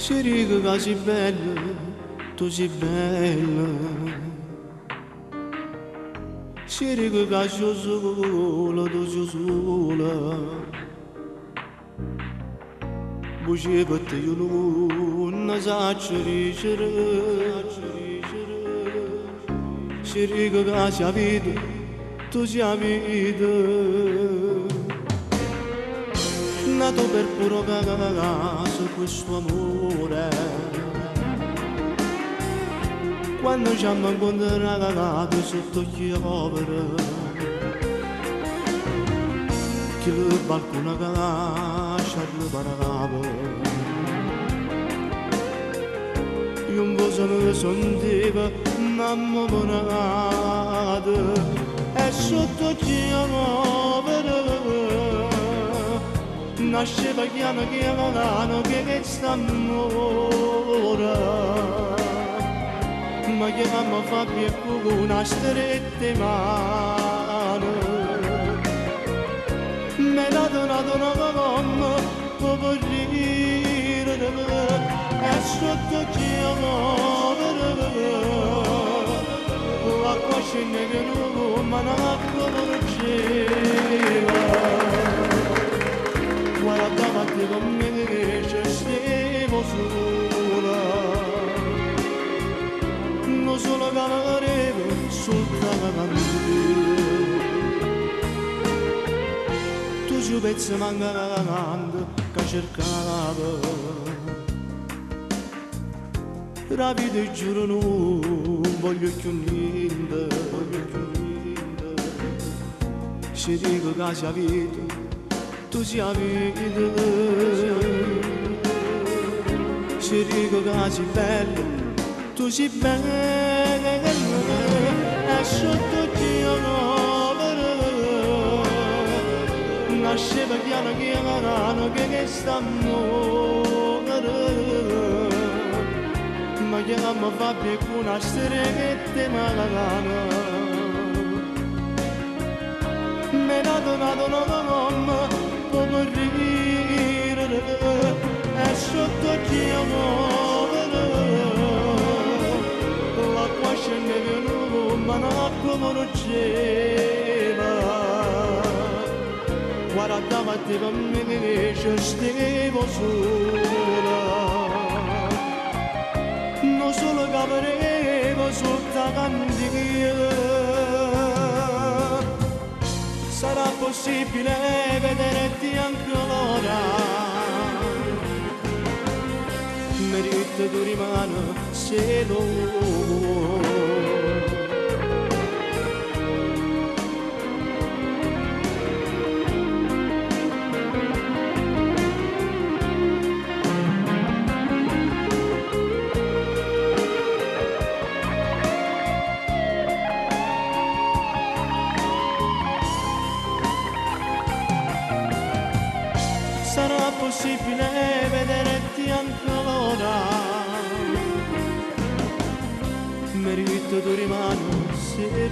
Ci dico che sei bella, tu sei bella. Ci dico che sei sola, tu sei sola. Bugie per te io non so dicere. Ci dico che sei vita, tu sei vita. Nato per puro caso questo amore, quando ci hanno incontrato sotto gli poveri, che il balcone caccia le parlava, io un po' mi sentiva innamorata e sotto gli poveri nasceva piano piano che sta amore, ma che mamma fa più una strette mano, me l'ha donato una mamma per dire e sotto chi amore, l'acqua scende che non ma l'acqua non c'era. Guardava te con me che stevo sola, non solo che avevo soltanto tu ci pensi mancando che cercavo, la vita giuro non voglio più niente, ci dico che sia vita tu sia vita, ci dico che sei bella, tu sei bella, e sotto ti amore, nasceva piano piano che sta amore, ma che mamma fa più una stretta malagana, me l'ha donato una mamma per ridere e sotto chi amore l'acqua scende più ma l'acqua non c'era. Guardava te per me che stevo sola, non solo che avevo sotto la cantina. Sarà possibile vederti ancora, merito tu rimane se lo vuoi. Sarà possibile vederti ancora, merito tu rimani se